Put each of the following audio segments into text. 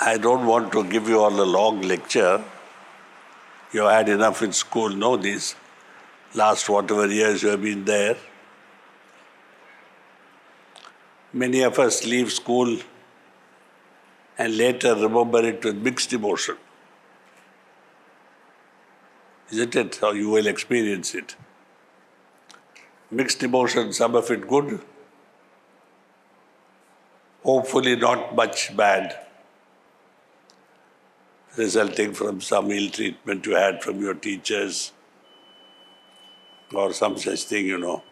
I don't want to give you all a long lecture. You had enough in school, know this. Last whatever years you have been there. Many of us leave school and later remember it with mixed emotion. Isn't it how you will experience it? Mixed emotion, some of it good, hopefully not much bad, resulting from some ill treatment you had from your teachers or some such thing, you know.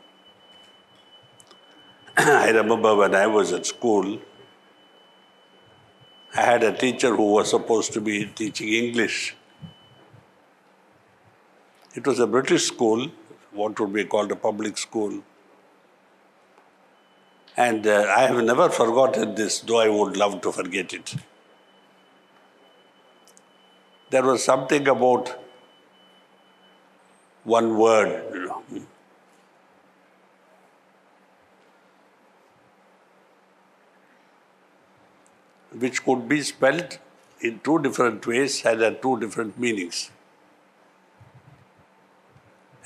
I remember when I was at school, I had a teacher who was supposed to be teaching English. It was a British school, what would be called a public school. And I have never forgotten this, though I would love to forget it. There was something about one word, you know, which could be spelled in two different ways and had two different meanings.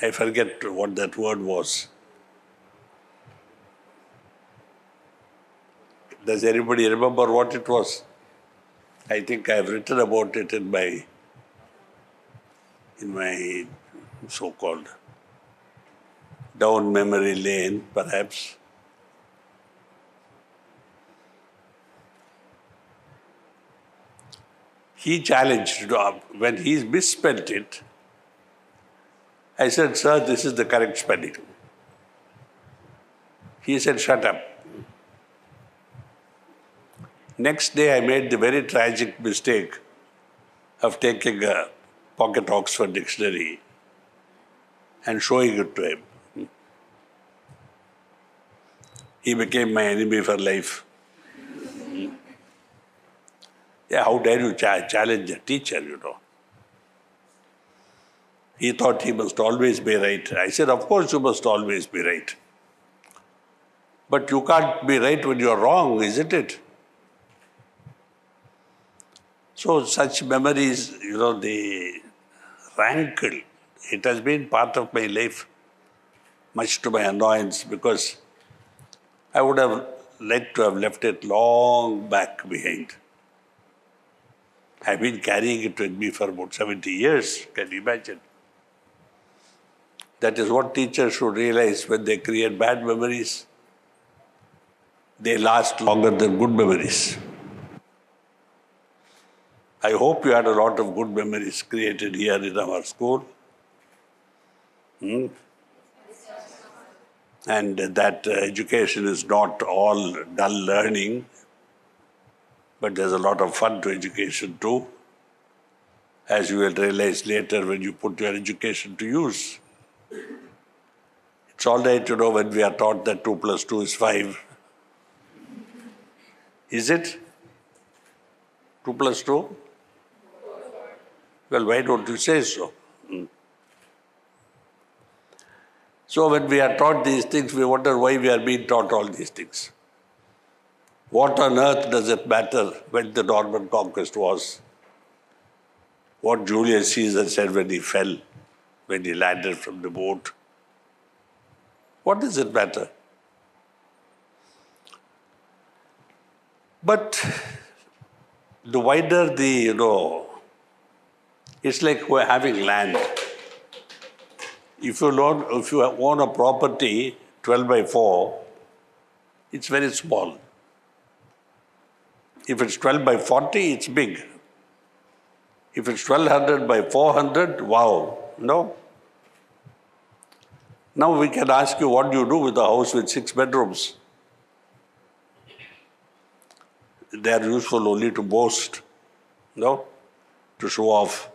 I forget what that word was. Does anybody remember what it was? I think I have written about it in my so-called down memory lane, perhaps. He challenged, when he misspelled it, I said, "Sir, this is the correct spelling." He said, "Shut up." Next day, I made the very tragic mistake of taking a pocket Oxford dictionary and showing it to him. He became my enemy for life. Yeah, how dare you challenge a teacher, you know? He thought he must always be right. I said, of course you must always be right. But you can't be right when you're wrong, isn't it? So such memories, you know, they rankle. It has been part of my life, much to my annoyance, because I would have liked to have left it long back behind. I've been carrying it with me for about 70 years, can you imagine? That is what teachers should realize when they create bad memories. They last longer than good memories. I hope you had a lot of good memories created here in our school. And that education is not all dull learning, but there's a lot of fun to education too, as you will realize later when you put your education to use. It's all right, when we are taught that 2 plus 2 is 5. Is it? 2 plus 2? Well, why don't you say so? So when we are taught these things, we wonder why we are being taught all these things. What on earth does it matter when the Norman conquest was? What Julius Caesar said when he fell, when he landed from the boat? What does it matter? But the wider it's like we're having land. If you own a property 12 by 4, it's very small. If it's 12 by 40, it's big. If it's 1200 by 400, wow, no? Now we can ask you, what do you do with a house with 6 bedrooms? They are useful only to boast, no? To show off.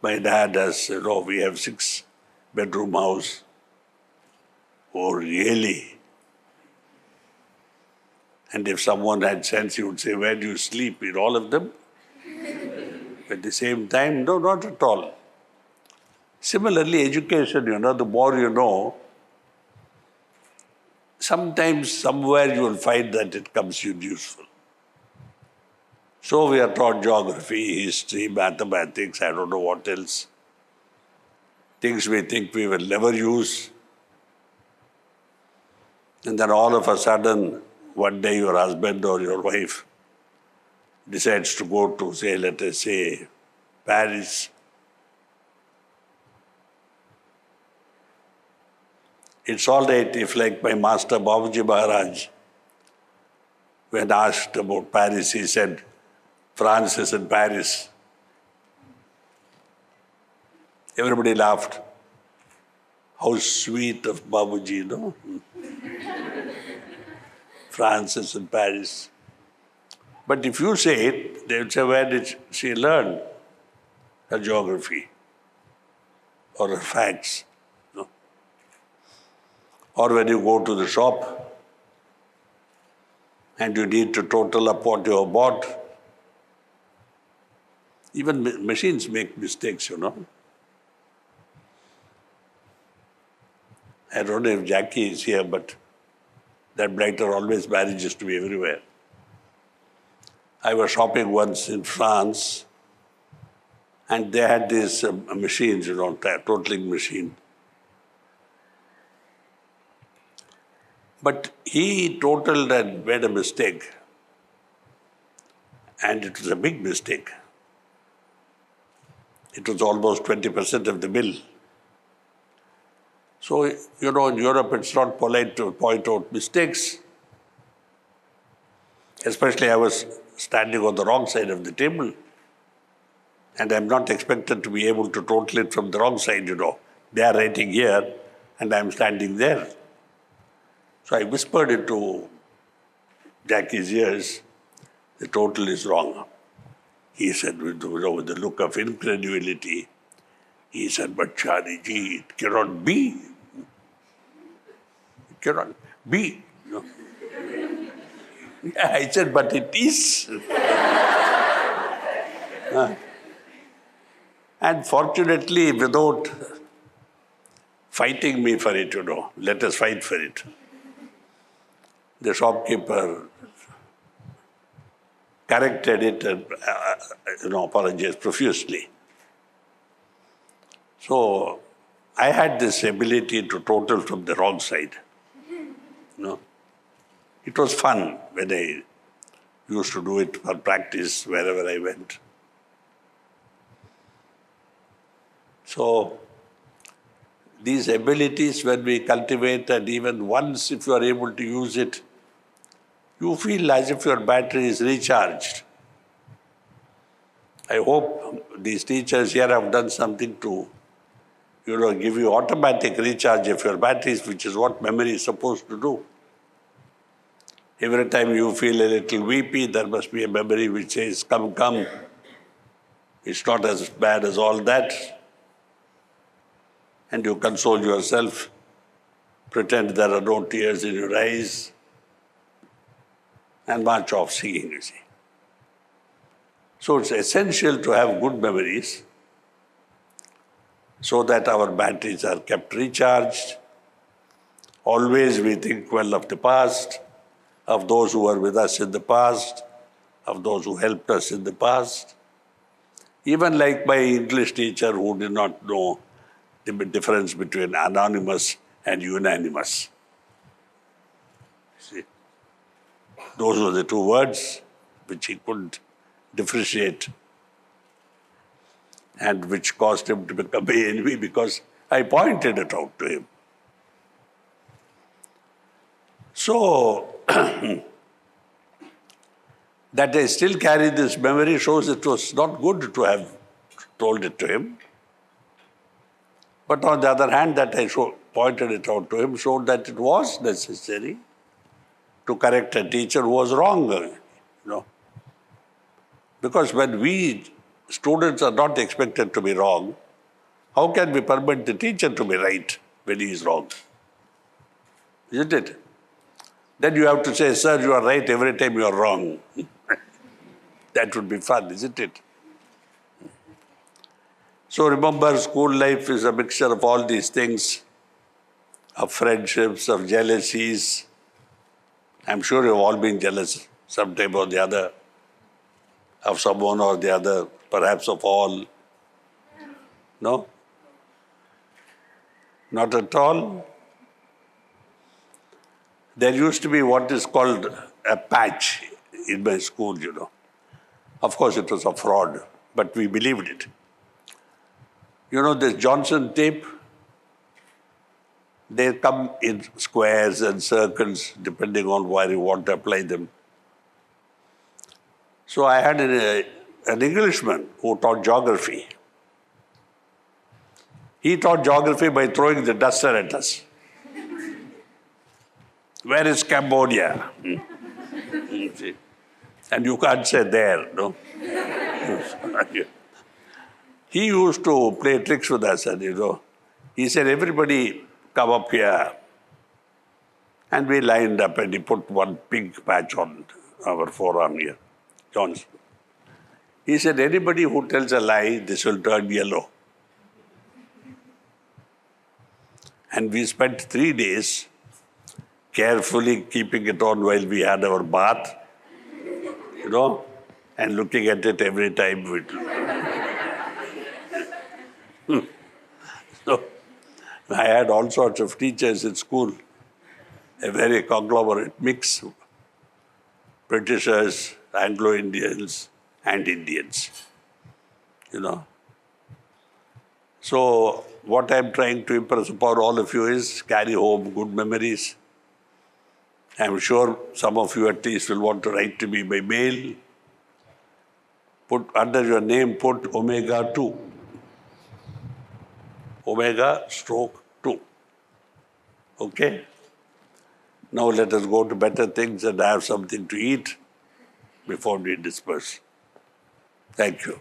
My dad has, we have 6-bedroom house. Oh, really? And if someone had sense, he would say, where do you sleep? In all of them? At the same time, no, not at all. Similarly, education, the more you know, sometimes, somewhere you will find that it comes you useful. So we are taught geography, history, mathematics, I don't know what else. Things we think we will never use. And then all of a sudden, one day your husband or your wife decides to go to, say, let us say, Paris. It's all right if, like my master Babuji Maharaj, when asked about Paris, he said, France is in Paris. Everybody laughed. How sweet of Babuji, no? France is in Paris. But if you say it, they would say, where did she learn her geography or her facts? No? Or when you go to the shop and you need to total up what you have bought, even machines make mistakes, I don't know if Jackie is here, but that blighter always manages to be everywhere. I was shopping once in France, and they had these machines, totaling machine. But he totaled and made a mistake, and it was a big mistake. It was almost 20% of the bill. So, in Europe, it's not polite to point out mistakes. Especially I was standing on the wrong side of the table, and I'm not expected to be able to total it from the wrong side, They are writing here, and I'm standing there. So I whispered into Jackie's ears, the total is wrong. He said, with the look of incredulity, he said, but Chari ji, it cannot be. It cannot be. Yeah, I said, but it is. And fortunately, without fighting me for it, let us fight for it. The shopkeeper corrected it and apologized profusely. So I had this ability to total from the wrong side. It was fun when I used to do it for practice wherever I went. So these abilities, when we cultivate, and even once if you are able to use it, you feel as if your battery is recharged. I hope these teachers here have done something to, give you automatic recharge of your batteries, which is what memory is supposed to do. Every time you feel a little weepy, there must be a memory which says, come, come. It's not as bad as all that. And you console yourself, pretend there are no tears in your eyes, and march off singing, you see. So it's essential to have good memories so that our batteries are kept recharged. Always we think well of the past, of those who were with us in the past, of those who helped us in the past. Even like my English teacher who did not know the difference between anonymous and unanimous. See, those were the two words which he couldn't differentiate and which caused him to become an enemy because I pointed it out to him. So, that I still carry this memory shows it was not good to have told it to him. But on the other hand, that I pointed it out to him showed that it was necessary to correct a teacher who was wrong. Because when we students are not expected to be wrong, how can we permit the teacher to be right when he is wrong? Isn't it? Then you have to say, sir, you are right every time you are wrong. That would be fun, isn't it? So remember, school life is a mixture of all these things, of friendships, of jealousies. I'm sure you've all been jealous sometime or the other, of someone or the other, perhaps of all. No? Not at all. There used to be what is called a patch in my school, Of course, it was a fraud, but we believed it. This Johnson tape, they come in squares and circles depending on where you want to apply them. So I had an Englishman who taught geography. He taught geography by throwing the duster at us. Where is Cambodia? And you can't say there, no? He used to play tricks with us, and he said, everybody come up here. And we lined up, and he put one pink patch on our forearm here, Johnson. He said, anybody who tells a lie, this will turn yellow. And we spent 3 days carefully keeping it on while we had our bath, and looking at it every time. So, I had all sorts of teachers in school, a very conglomerate mix, Britishers, Anglo-Indians, and Indians, So, what I'm trying to impress upon all of you is carry home good memories. I'm sure some of you at least will want to write to me by mail. Put under your name, put omega 2. Omega/2. Okay? Now let us go to better things and have something to eat before we disperse. Thank you.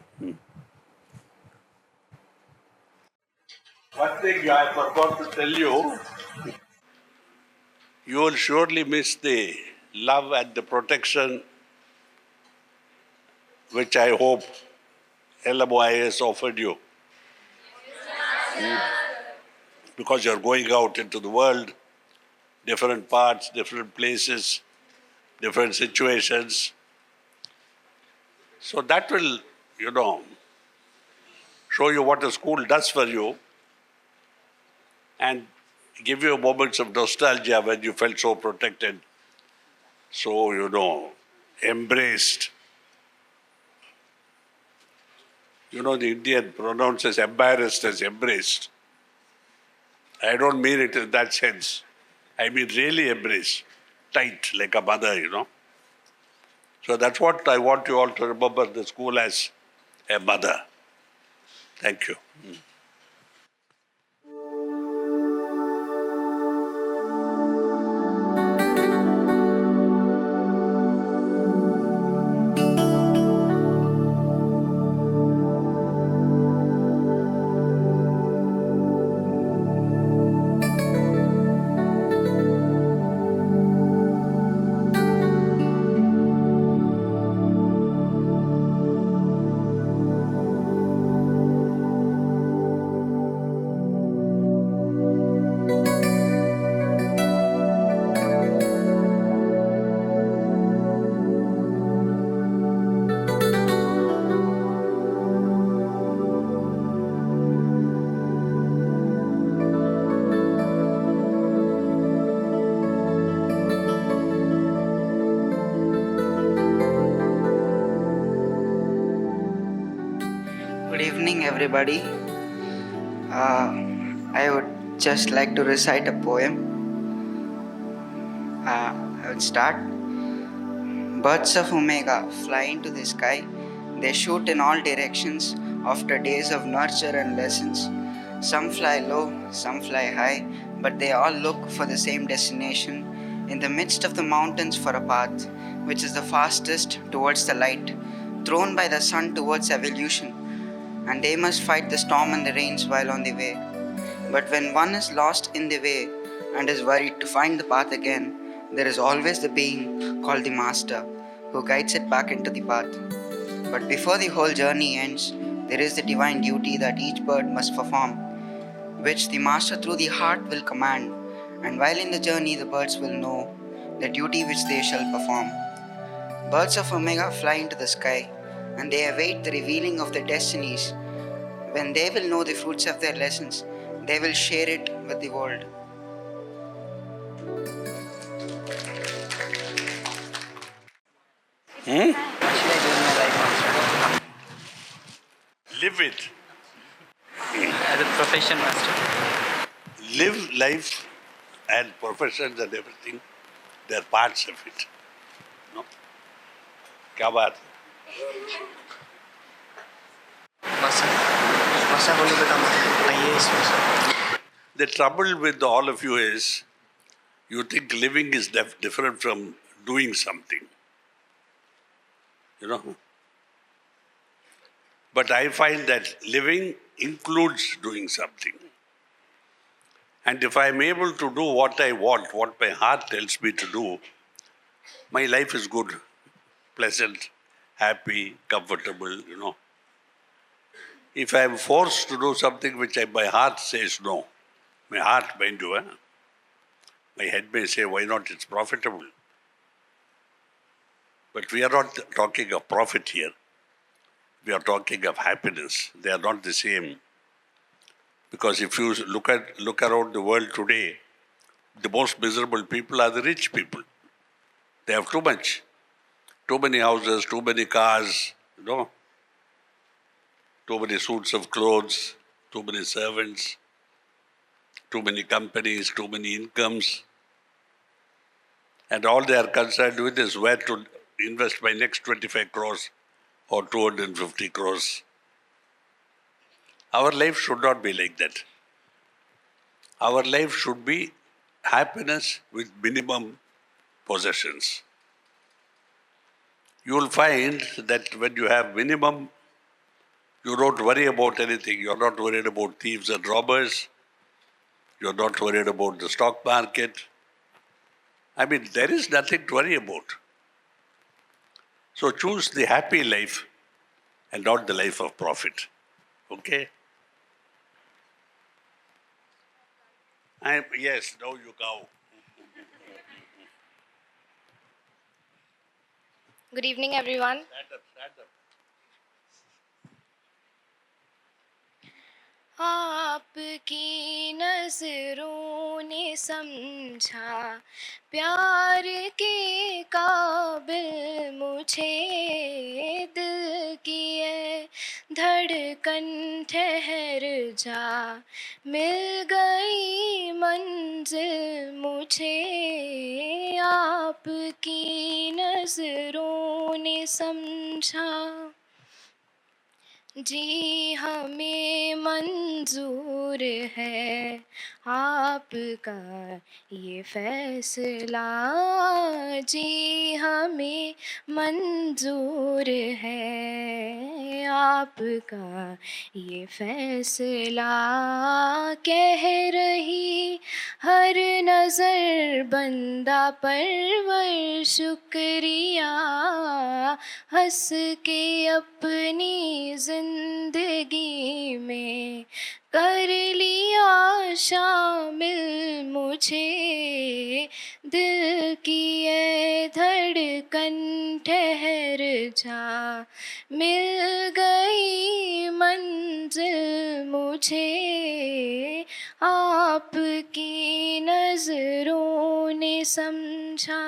One thing I forgot to tell you, you will surely miss the love and the protection which I hope LMIS offered you. Because you're going out into the world, different parts, different places, different situations. So that will, show you what a school does for you and give you moments of nostalgia when you felt so protected, so, embraced. The Indian pronounces embarrassed as embraced. I don't mean it in that sense. I mean really embrace, tight like a mother. So that's what I want you all to remember the school as a mother. Thank you. Good evening, everybody. I would just like to recite a poem. I would start. Birds of Omega fly into the sky. They shoot in all directions after days of nurture and lessons. Some fly low, some fly high, but they all look for the same destination in the midst of the mountains for a path which is the fastest towards the light, thrown by the sun towards evolution. And they must fight the storm and the rains while on the way. But when one is lost in the way and is worried to find the path again, there is always the being called the Master who guides it back into the path. But before the whole journey ends, there is the divine duty that each bird must perform, which the Master through the heart will command. And while in the journey, the birds will know the duty which they shall perform. Birds of Omega fly into the sky, and they await the revealing of their destinies. When they will know the fruits of their lessons, they will share it with the world. What should I do in my life, Master? Live it. As a profession, Master. Live life and professions and everything, they're parts of it. No? क्या बात है? Master बोले बेटा बताइए इसमें. The trouble with all of you is you think living is different from doing something. But I find that living includes doing something. And if I'm able to do what I want, what my heart tells me to do, my life is good, pleasant, happy, comfortable. If I'm forced to do something which my heart says no, my heart, mind you, my head may say, why not? It's profitable. But we are not talking of profit here. We are talking of happiness. They are not the same. Because if you look around the world today, the most miserable people are the rich people. They have too much. Too many houses, too many cars, too many suits of clothes, too many servants, too many companies, too many incomes. And all they are concerned with is where to invest my next 25 crores or 250 crores. Our life should not be like that. Our life should be happiness with minimum possessions. You will find that when you have minimum, you don't worry about anything. You're not worried about thieves and robbers. You're not worried about the stock market. I mean, there is nothing to worry about. So choose the happy life and not the life of profit. Okay? Yes, now you go. Good evening, everyone. Stand up. आपकी नजरों ने समझा प्यार के काबिल मुझे दिल की है धड़कन ठहर जा, मिल गई मंजिल मुझे, आपकी नजरों ने समझा। जी हमें मंजूर है आपका ये फैसला, जी हमें मंजूर है आपका ये फैसला। कह रही हर नज़र बंदा परवर शुक्रिया, हंस के अपनी जिंदगी में कर लिया शामिल मुझे, दिल की ये धड़कन ठहर जा, मिल गई मंजिल मुझे, आपकी नजरों ने समझा।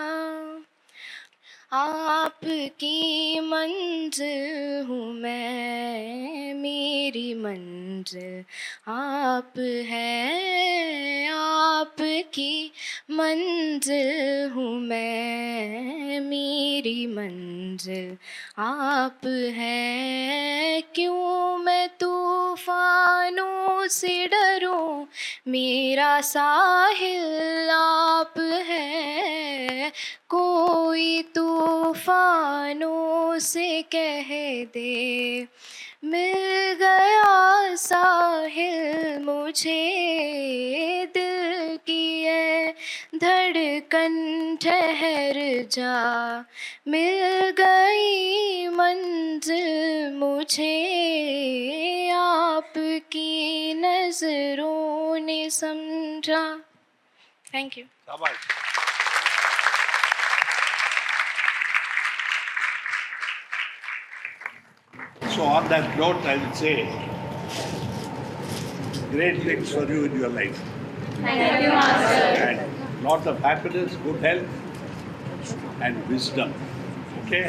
आपकी मंजिल हूँ मैं, मेरी मंजिल आप हैं, आपकी मंजिल हूँ मैं, मेरी मंजिल आप हैं। क्यों मैं तूफानों से डरूं, मेरा साहिल आप है, कोई तूफानों से कह दे, मिल गया साहिल मुझे, दिल की ये धड़कन ठहर जा, मिल गई मंजिल मुझे, आपकी नजरों ने समझा। Thank you. So on that note, I will say great things for you in your life. Thank you, Master. And lots of happiness, good health, and wisdom. Okay?